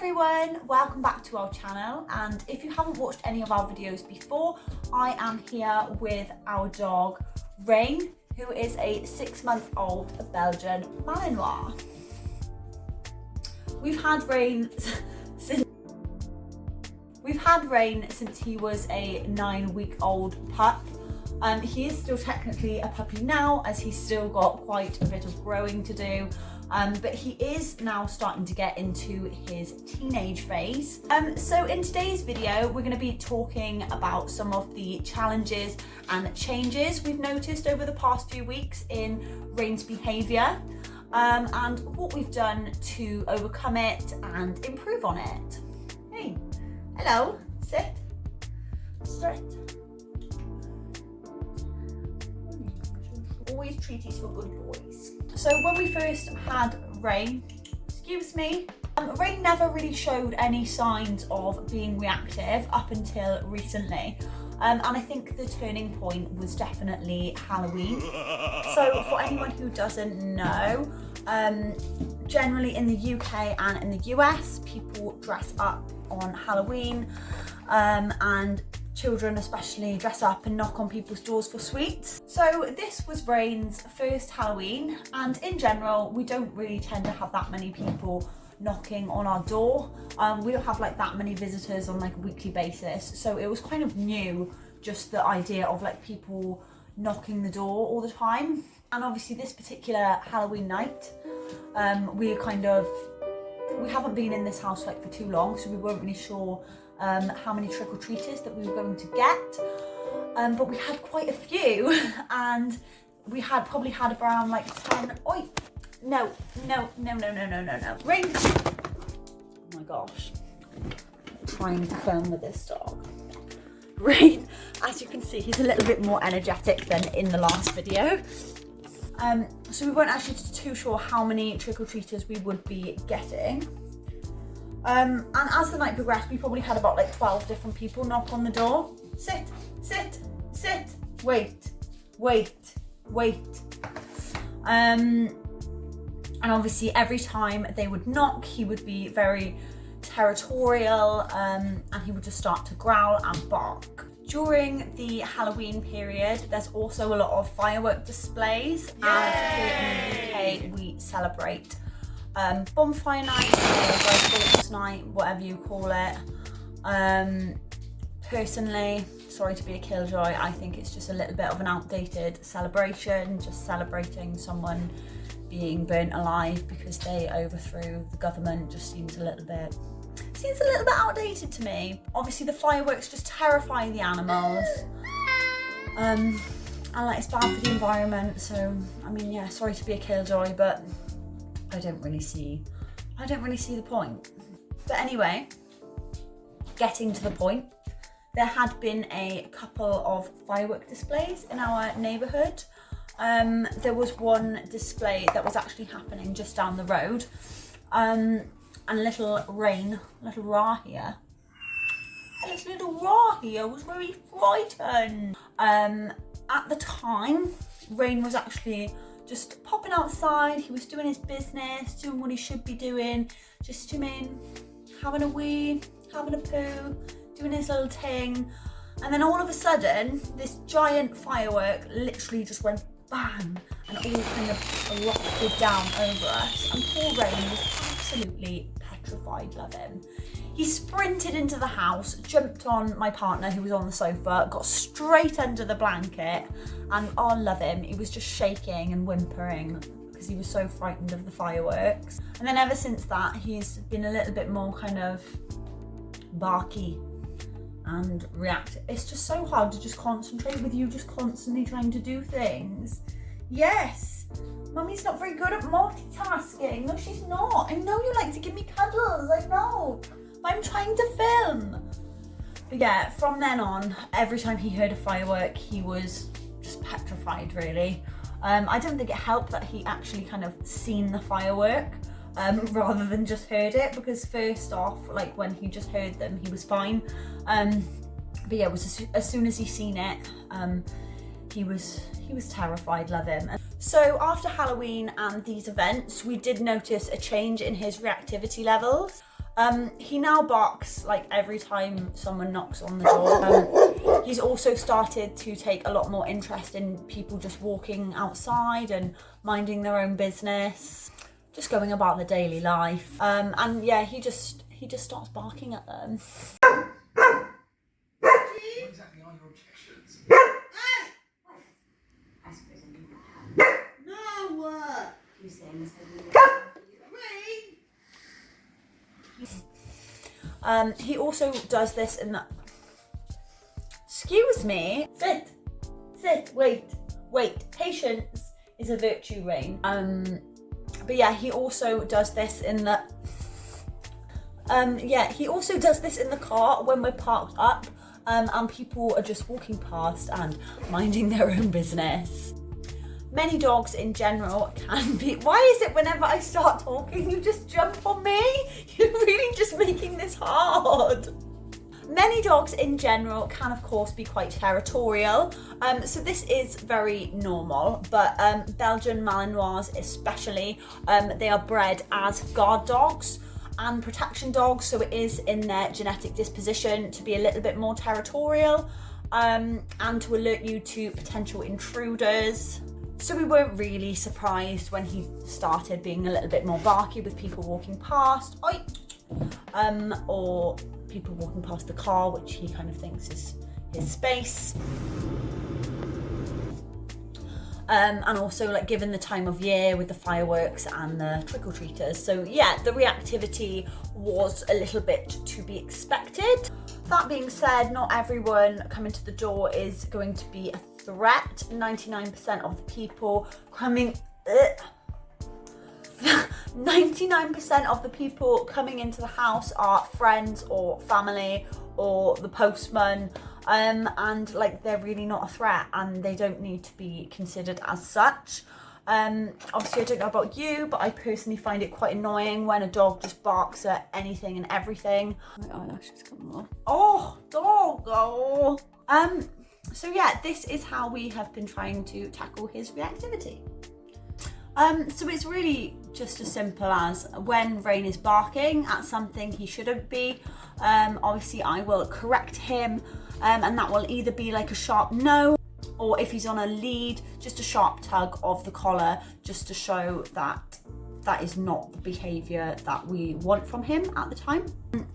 everyone, welcome back to our channel, and if you haven't watched any of our videos before, I am here with our dog Rain, who is a 6-month-old Belgian Malinois. We've had Rain since he was a 9-week-old pup. He is still technically a puppy now, as he's still got quite a bit of growing to do. But he is now starting to get into his teenage phase. So in today's video, we're going to be talking about some of the challenges and changes we've noticed over the past few weeks in Rain's behaviour, and what we've done to overcome it and improve on it. Hey, hello, sit, sit. Always treaties for good boys. So when we first had Rain, Rain never really showed any signs of being reactive up until recently. And I think the turning point was definitely Halloween. So for anyone who doesn't know, generally in the UK and in the US, people dress up on Halloween, and children especially dress up and knock on people's doors for sweets. So this was Rain's first Halloween, and in general we don't really tend to have that many people knocking on our door. We don't have like that many visitors on like a weekly basis, so it was kind of new, just the idea of like people knocking the door all the time. And obviously this particular Halloween night, we haven't been in this house like for too long, so we weren't really sure how many trick-or-treaters that we were going to get, but we had quite a few, and we probably had around like 10. Oi, no, Rain. Oh my gosh, I'm trying to film with this dog. Rain, as you can see, he's a little bit more energetic than in the last video. So we weren't actually too sure how many trick-or-treaters we would be getting. And as the night progressed, we probably had about like 12 different people knock on the door. Sit, sit, sit, wait, wait, wait. And obviously every time they would knock, he would be very territorial, and he would just start to growl and bark. During the Halloween period, there's also a lot of firework displays. Yay! As here in the UK, we celebrate bonfire night or fireworks night, whatever you call it. Personally, sorry to be a killjoy, I think it's just a little bit of an outdated celebration, just celebrating someone being burnt alive because they overthrew the government. Just seems a little bit outdated to me. Obviously the fireworks just terrify the animals, and like it's bad for the environment. So I mean, yeah, sorry to be a killjoy, but I don't really see the point. But anyway, getting to the point, there had been a couple of firework displays in our neighbourhood. There was one display that was actually happening just down the road, and little Rahia was very frightened. At the time, Rain was actually just popping outside. He was doing his business, doing what he should be doing, just swimming, having a wee, having a poo, doing his little thing. And then all of a sudden, this giant firework literally just went bang and all kind of erupted down over us. And poor Rain was absolutely petrified, love him. He sprinted into the house, jumped on my partner who was on the sofa, got straight under the blanket, and oh, love him, he was just shaking and whimpering because he was so frightened of the fireworks. And then ever since that, he's been a little bit more kind of barky and reactive. It's just so hard to just concentrate with you just constantly trying to do things. Yes, Mummy's not very good at multitasking. No, she's not. I know you like to give me cuddles, I know. I'm trying to film. But yeah, from then on, every time he heard a firework, he was just petrified, really. I don't think it helped that he actually kind of seen the firework rather than just heard it, because first off, like when he just heard them, he was fine. But yeah, it was as soon as he seen it, he was terrified, love him. So after Halloween and these events, we did notice a change in his reactivity levels. He now barks like every time someone knocks on the door. He's also started to take a lot more interest in people just walking outside and minding their own business, just going about their daily life. And yeah, he just starts barking at them. Exactly are your objections? No! You saying He also does this in the... Excuse me. Sit. Wait. Patience is a virtue, Rain. But yeah, he also does this in the... he also does this in the car when we're parked up, and people are just walking past and minding their own business. Many dogs in general can be... Why is it whenever I start talking, you just jump on me? You're really just making this hard. Many dogs in general can, of course, be quite territorial. So this is very normal, but Belgian Malinois especially, they are bred as guard dogs and protection dogs. So it is in their genetic disposition to be a little bit more territorial and to alert you to potential intruders. So we weren't really surprised when he started being a little bit more barky with people walking past, or people walking past the car, which he kind of thinks is his space. And also like given the time of year with the fireworks and the trick-or-treaters. So yeah, the reactivity was a little bit to be expected. That being said, not everyone coming to the door is going to be a threat. 99% of the people coming... 99% of the people coming into the house are friends or family or the postman, and like they're really not a threat and they don't need to be considered as such. Obviously I don't know about you, but I personally find it quite annoying when a dog just barks at anything and everything. My eyelashes coming off. Oh, dog! Oh. So yeah, this is how we have been trying to tackle his reactivity. So it's really just as simple as when Rain is barking at something he shouldn't be, obviously I will correct him, and that will either be like a sharp no, or if he's on a lead, just a sharp tug of the collar, just to show that that is not the behaviour that we want from him at the time.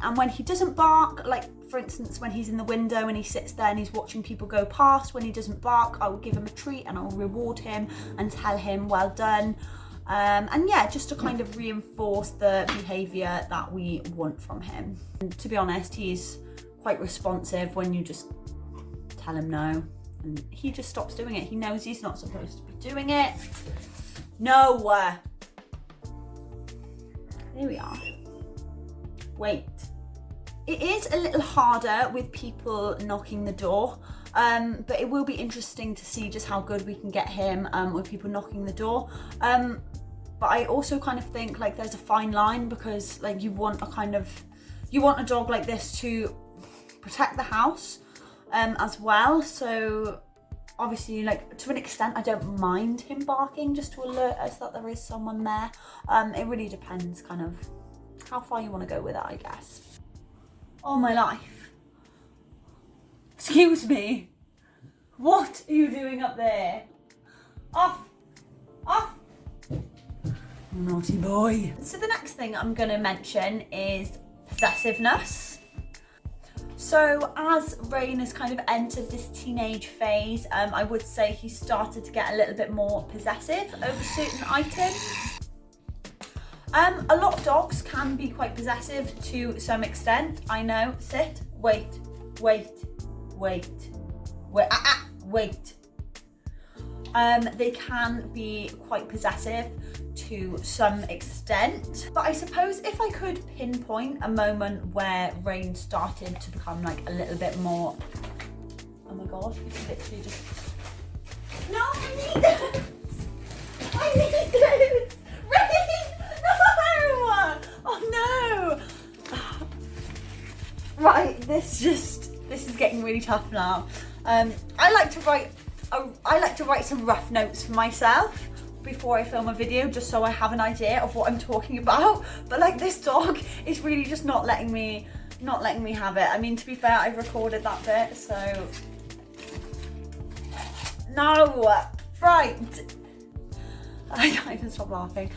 And when he doesn't bark, like for instance when he's in the window and he sits there and he's watching people go past, when he doesn't bark, I will give him a treat and I will reward him and tell him well done. And yeah, just to kind of reinforce the behaviour that we want from him. And to be honest, he's quite responsive when you just tell him no, and he just stops doing it. He knows he's not supposed to be doing it. No. There we are. Wait. It is a little harder with people knocking the door, but it will be interesting to see just how good we can get him with people knocking the door. But I also kind of think like there's a fine line, because like you want a dog like this to protect the house as well. So obviously, like to an extent, I don't mind him barking just to alert us that there is someone there. It really depends kind of how far you want to go with it, I guess. Oh my life. Excuse me. What are you doing up there? Off. Naughty boy. So the next thing I'm going to mention is possessiveness. So as Rain has kind of entered this teenage phase, I would say he started to get a little bit more possessive over certain items. A lot of dogs can be quite possessive to some extent. I know. Sit. Wait. They can be quite possessive to some extent, but I suppose if I could pinpoint a moment where Rain started to become like a little bit more... Oh my gosh, you can literally just... No, I need this! I need this! Rain! No! Oh no! Right, this is getting really tough now. I like to write some rough notes for myself before I film a video, just so I have an idea of what I'm talking about. But like, this dog is really just not letting me have it. I mean, to be fair, I've recorded that bit, so no, right. I can't even stop laughing.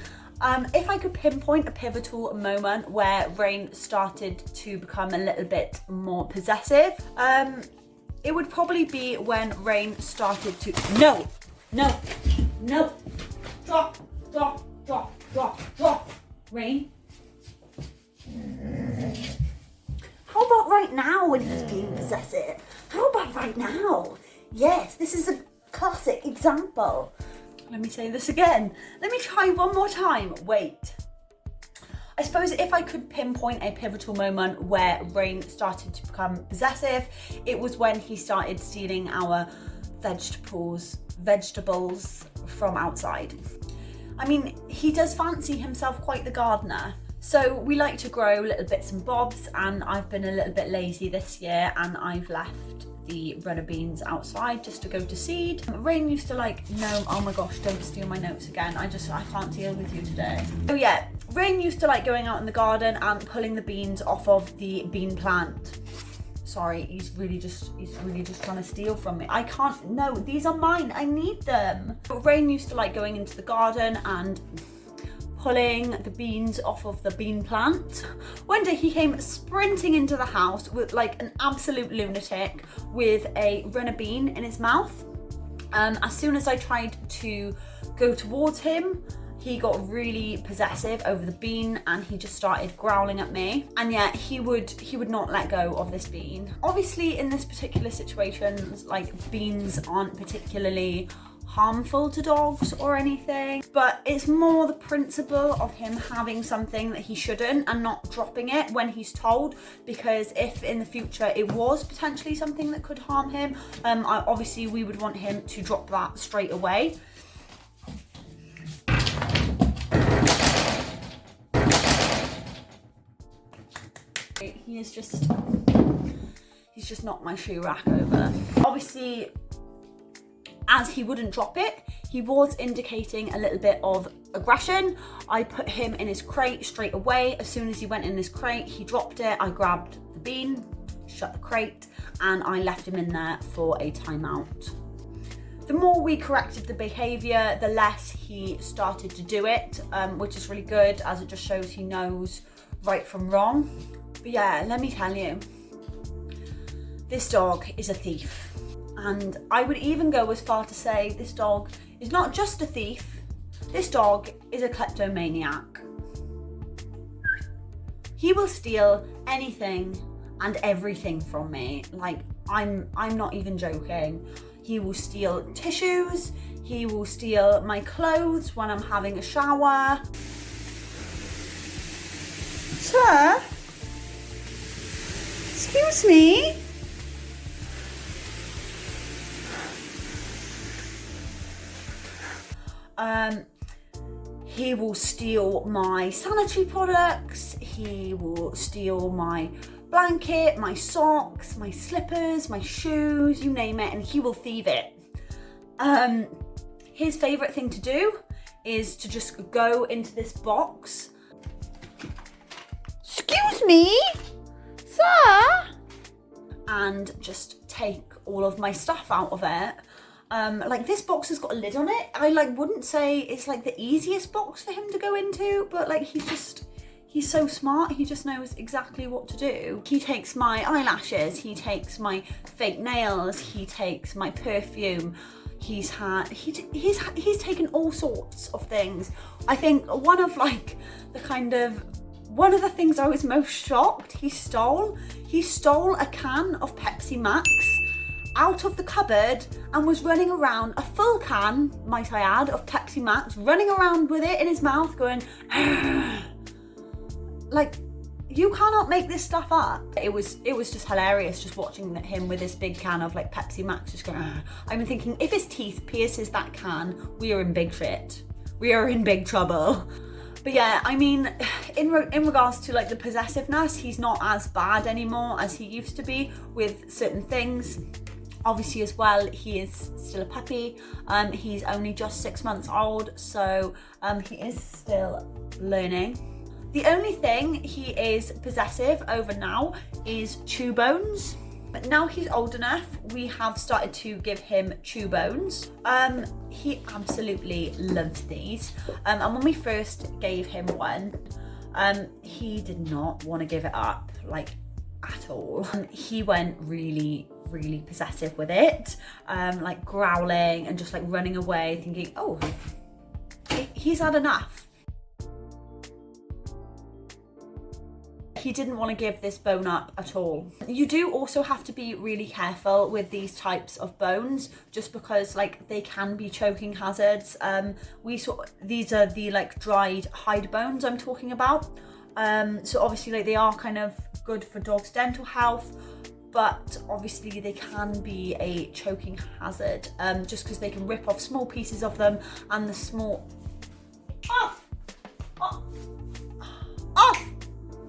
If I could pinpoint a pivotal moment where Rain started to become a little bit more possessive, it would probably be when Rain started to, no, drop, Rain. How about right now when he's being possessive? How about right now? Yes, this is a classic example. Let me say this again. Let me try one more time. Wait. I suppose if I could pinpoint a pivotal moment where Rain started to become possessive, it was when he started stealing our vegetables from outside. I mean, he does fancy himself quite the gardener. So we like to grow little bits and bobs, and I've been a little bit lazy this year and I've left the runner beans outside just to go to seed. Rain used to like, no, oh my gosh, don't steal my notes again. I can't deal with you today. Oh yeah, Rain used to like going out in the garden and pulling the beans off of the bean plant. Sorry, he's really just trying to steal from me. I can't, no, these are mine, I need them. But Rain used to like going into the garden and pulling the beans off of the bean plant. One day he came sprinting into the house with like an absolute lunatic with a runner bean in his mouth. As soon as I tried to go towards him, he got really possessive over the bean and he just started growling at me. And yet he would not let go of this bean. Obviously in this particular situation, like, beans aren't particularly harmful to dogs or anything, but it's more the principle of him having something that he shouldn't and not dropping it when he's told, because if in the future it was potentially something that could harm him, obviously we would want him to drop that straight away. He's just knocked my shoe rack over. Obviously, as he wouldn't drop it, he was indicating a little bit of aggression. I put him in his crate straight away. As soon as he went in his crate, he dropped it. I grabbed the bean, shut the crate, and I left him in there for a timeout. The more we corrected the behaviour, the less he started to do it, which is really good, as it just shows he knows right from wrong. But yeah, let me tell you, this dog is a thief. And I would even go as far to say this dog is not just a thief, this dog is a kleptomaniac. He will steal anything and everything from me. Like, I'm not even joking. He will steal tissues, he will steal my clothes when I'm having a shower. Sir? Excuse me? He will steal my sanitary products, he will steal my blanket, my socks, my slippers, my shoes, you name it, and he will thieve it. His favourite thing to do is to just go into this box. Excuse me, sir? And just take all of my stuff out of it. Like, this box has got a lid on it. I wouldn't say it's like the easiest box for him to go into, but like, he's so smart, he just knows exactly what to do. He takes my eyelashes, he takes my fake nails, he takes my perfume. He's taken all sorts of things. I think one of the things I was most shocked, he stole a can of Pepsi Max out of the cupboard and was running around, a full can, might I add, of Pepsi Max, running around with it in his mouth going, like, you cannot make this stuff up. It was just hilarious just watching him with this big can of like Pepsi Max just going, I've been thinking, if his teeth pierces that can, we are in big shit. We are in big trouble. But yeah, I mean, in regards to like the possessiveness, he's not as bad anymore as he used to be with certain things. Obviously as well, he is still a puppy. He's only just 6 months old, so he is still learning. The only thing he is possessive over now is chew bones. But now he's old enough, we have started to give him chew bones. He absolutely loves these. And when we first gave him one, he did not want to give it up, like, at all. He went really possessive with it, like growling and just like running away, thinking, oh, he's had enough. He didn't want to give this bone up at all. You do also have to be really careful with these types of bones, just because like they can be choking hazards. These are the like dried hide bones I'm talking about. So obviously like they are kind of good for dogs' dental health, but obviously they can be a choking hazard, just because they can rip off small pieces of them, and the small... Off! Off! Off!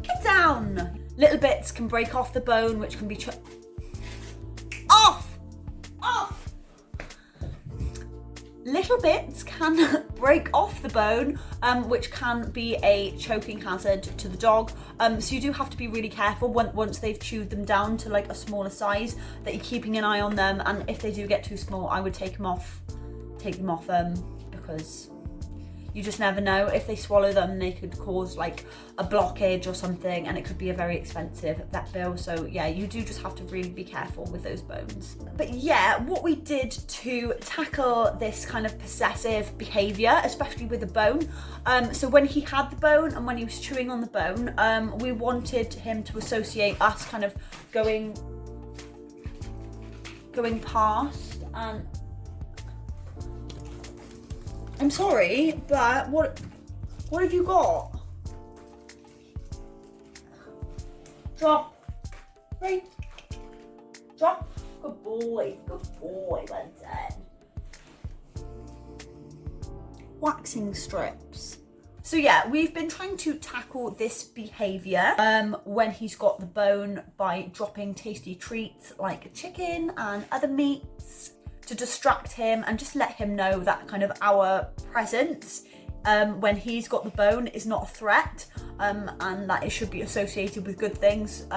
Get down! Little bits can break off the bone, which can be off! Off! Little bits can break off the bone, which can be a choking hazard to the dog. So you do have to be really careful once they've chewed them down to like a smaller size, that you're keeping an eye on them. And if they do get too small, I would take them off, because you just never know. If they swallow them, they could cause like a blockage or something, and it could be a very expensive vet bill. So yeah, you do just have to really be careful with those bones. But yeah, what we did to tackle this kind of possessive behaviour, especially with the bone, so when he had the bone and when he was chewing on the bone, we wanted him to associate us kind of going past. And I'm sorry, but what have you got? Drop. Right. Drop. Good boy. Good boy. Well done. Waxing strips. So yeah, we've been trying to tackle this behaviour when he's got the bone by dropping tasty treats like chicken and other meats to distract him and just let him know that kind of our presence when he's got the bone is not a threat, and that it should be associated with good things.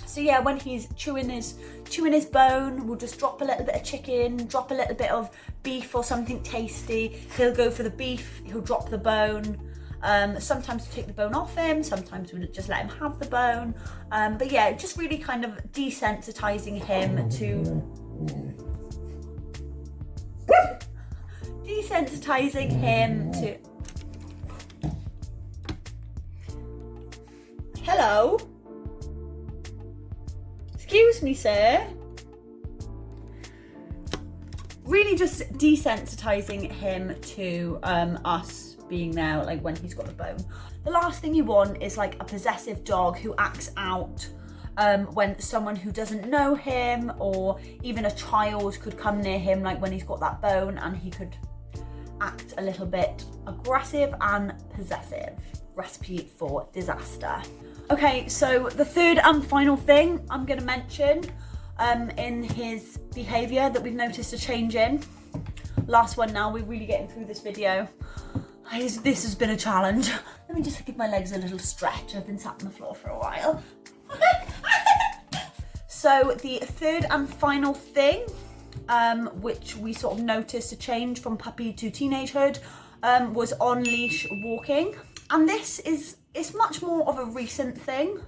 So yeah, when he's chewing his bone, we'll just drop a little bit of chicken, drop a little bit of beef or something tasty. He'll go for the beef, he'll drop the bone. Sometimes we take the bone off him, sometimes we just let him have the bone. But yeah, just really kind of desensitizing him to... Desensitizing him to... Hello? Excuse me, sir. Really just desensitizing him to us being there, like when he's got the bone. The last thing you want is like a possessive dog who acts out when someone who doesn't know him, or even a child could come near him, like when he's got that bone, and he could act a little bit aggressive and possessive. Recipe for disaster. Okay, so the third and final thing I'm going to mention in his behaviour that we've noticed a change in. Last one now, we're really getting through this video. This has been a challenge. Let me just give my legs a little stretch. I've been sat on the floor for a while. So the third and final thing, which we sort of noticed a change from puppy to teenagehood, was on leash walking. And it's much more of a recent thing.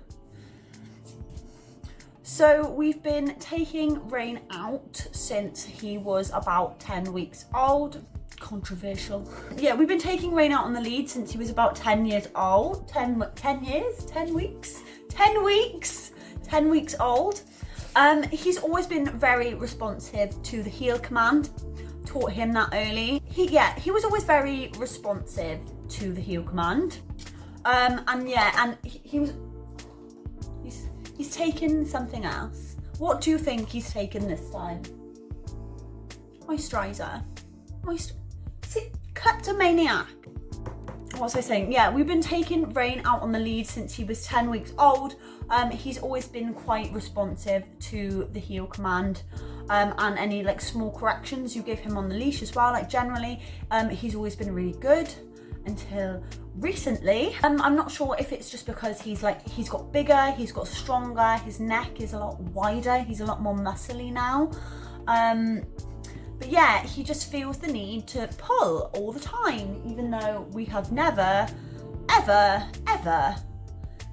So we've been taking Rain out since he was about 10 weeks old. Controversial. Yeah, we've been taking Rain out on the lead since he was about 10 years old. 10 weeks old. He's always been very responsive to the heel command. Taught him that early. He was always very responsive to the heel command. He's taken something else. What do you think he's taken this time? Moisturiser. Kleptomaniac. what was I saying? Yeah, we've been taking Rain out on the lead since he was 10 weeks old. He's always been quite responsive to the heel command and any like small corrections you give him on the leash as well. Like generally, he's always been really good until recently. I'm not sure if it's just because he's got bigger, he's got stronger, his neck is a lot wider, he's a lot more muscly now. But yeah, he just feels the need to pull all the time, even though we have never, ever, ever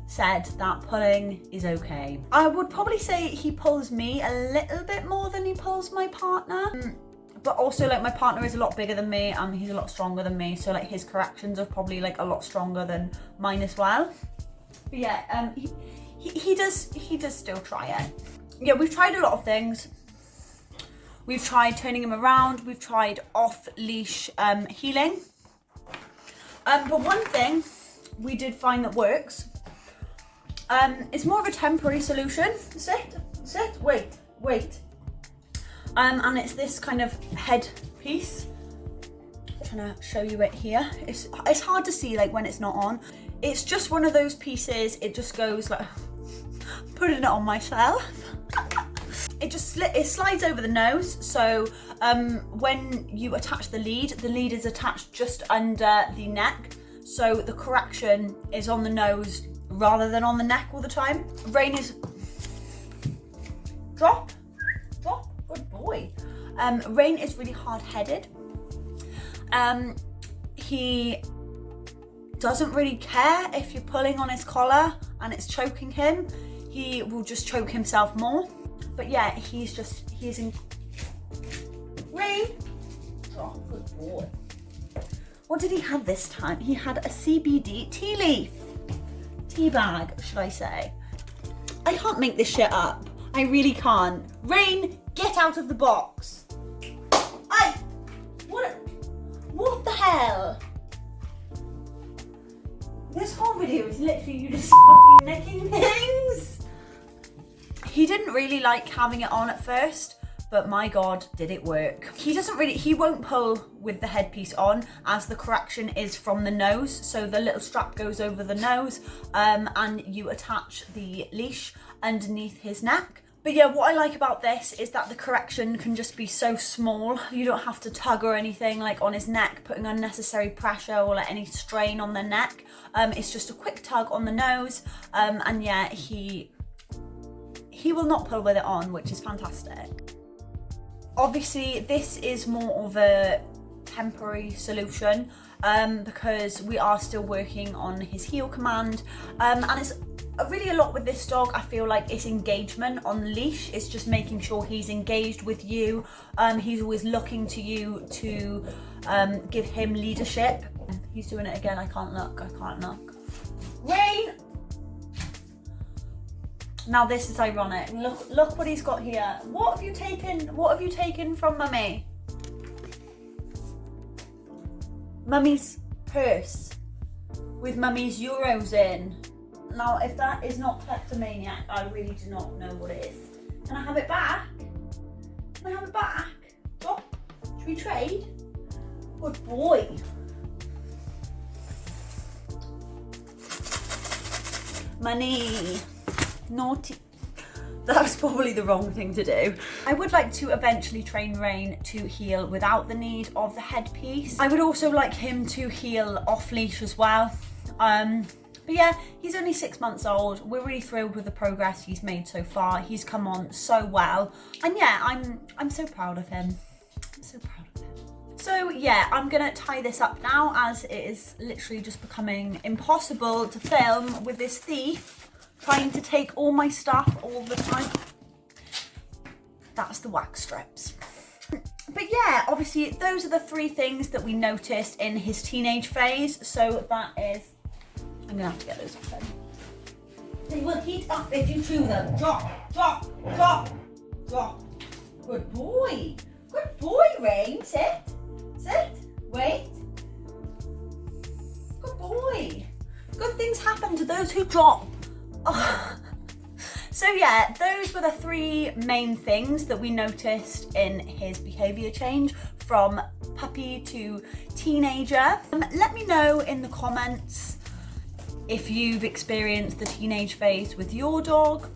said that pulling is okay. I would probably say he pulls me a little bit more than he pulls my partner. But also like my partner is a lot bigger than me and he's a lot stronger than me. So like his corrections are probably like a lot stronger than mine as well. But yeah, he does still try it. Yeah, we've tried a lot of things. We've tried turning him around. We've tried off leash healing. But one thing we did find that works, it's more of a temporary solution. Sit, wait. And it's this kind of head piece. I'm trying to show you it here. It's hard to see like when it's not on. It's just one of those pieces. It just goes like, putting it on myself. It slides over the nose. So when you attach the lead is attached just under the neck. So the correction is on the nose rather than on the neck all the time. Rain is drop. Good boy. Rain is really hard-headed. He doesn't really care if you're pulling on his collar and it's choking him. He will just choke himself more. But yeah, he's in. Rain. Oh, good boy. What did he have this time? He had a CBD tea leaf. Tea bag, should I say. I can't make this shit up. I really can't. Rain, get out of the box. What the hell? This whole video is literally you just fucking nicking things. He didn't really like having it on at first, but my God, did it work. He won't pull with the headpiece on as the correction is from the nose. So the little strap goes over the nose and you attach the leash underneath his neck. But yeah, what I like about this is that the correction can just be so small. You don't have to tug or anything like on his neck, putting unnecessary pressure or like any strain on the neck. It's just a quick tug on the nose. And yeah, he will not pull with it on, which is fantastic. Obviously, this is more of a temporary solution because we are still working on his heel command. And it's really a lot with this dog. I feel like it's engagement on the leash. It's just making sure he's engaged with you. He's always looking to you to give him leadership. He's doing it again. I can't look. Rain! Now this is ironic. Look what he's got here. What have you taken from Mummy? Mummy's purse with Mummy's euros in. Now, if that is not kleptomaniac, I really do not know what it is. Can I have it back? Oh, should we trade? Good boy. Money. Naughty. That was probably the wrong thing to do. I would like to eventually train Rain to heel without the need of the headpiece. I would also like him to heel off leash as well. But yeah, he's only 6 months old. We're really thrilled with the progress he's made so far. He's come on so well. And yeah, I'm so proud of him. So yeah, I'm gonna tie this up now as it is literally just becoming impossible to film with this thief trying to take all my stuff all the time. That's the wax strips. But yeah, obviously those are the 3 things that we noticed in his teenage phase. So that is, I'm gonna have to get those off then. They will heat up if you chew them. Drop. Good boy, Rain. Sit, wait. Good boy. Good things happen to those who drop. Oh. So yeah, those were the 3 main things that we noticed in his behaviour change from puppy to teenager. Let me know in the comments if you've experienced the teenage phase with your dog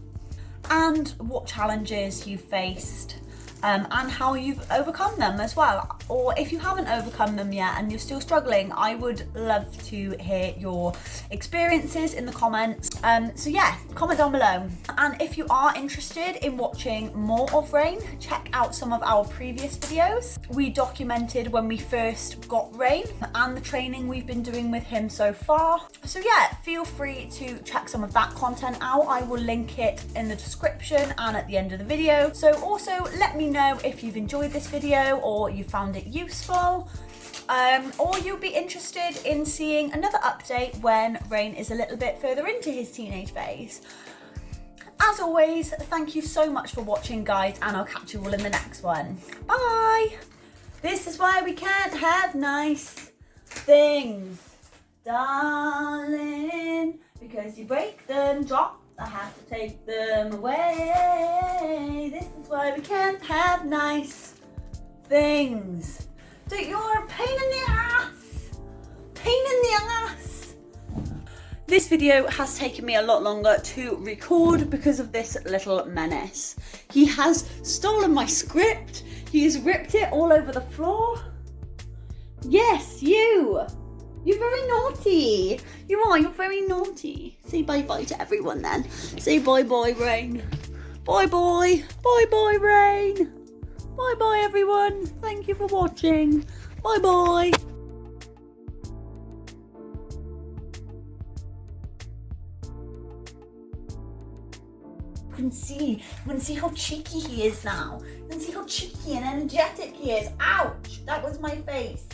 and what challenges you've faced. And how you've overcome them as well. Or if you haven't overcome them yet and you're still struggling, I would love to hear your experiences in the comments. So yeah, comment down below. And if you are interested in watching more of Rain, check out some of our previous videos. We documented when we first got Rain and the training we've been doing with him so far. So yeah, feel free to check some of that content out. I will link it in the description and at the end of the video. So also let me know if you've enjoyed this video or you found it useful, or you'll be interested in seeing another update when Rain is a little bit further into his teenage phase. As always, thank you so much for watching, guys, and I'll catch you all in the next one. Bye! This is why we can't have nice things, darling, because you break them, drop, I have to take them away. This is why we can't have nice things. So you're a pain in the ass. Pain in the ass. This video has taken me a lot longer to record because of this little menace. He has stolen my script. He has ripped it all over the floor. Yes, you. You're very naughty. You are, you're very naughty. Say bye-bye to everyone then. Say bye-bye, Rain. Bye-bye. Bye-bye, Rain. Bye-bye, everyone. Thank you for watching. Bye-bye. You can see how cheeky he is now. You can see how cheeky and energetic he is. Ouch, that was my face.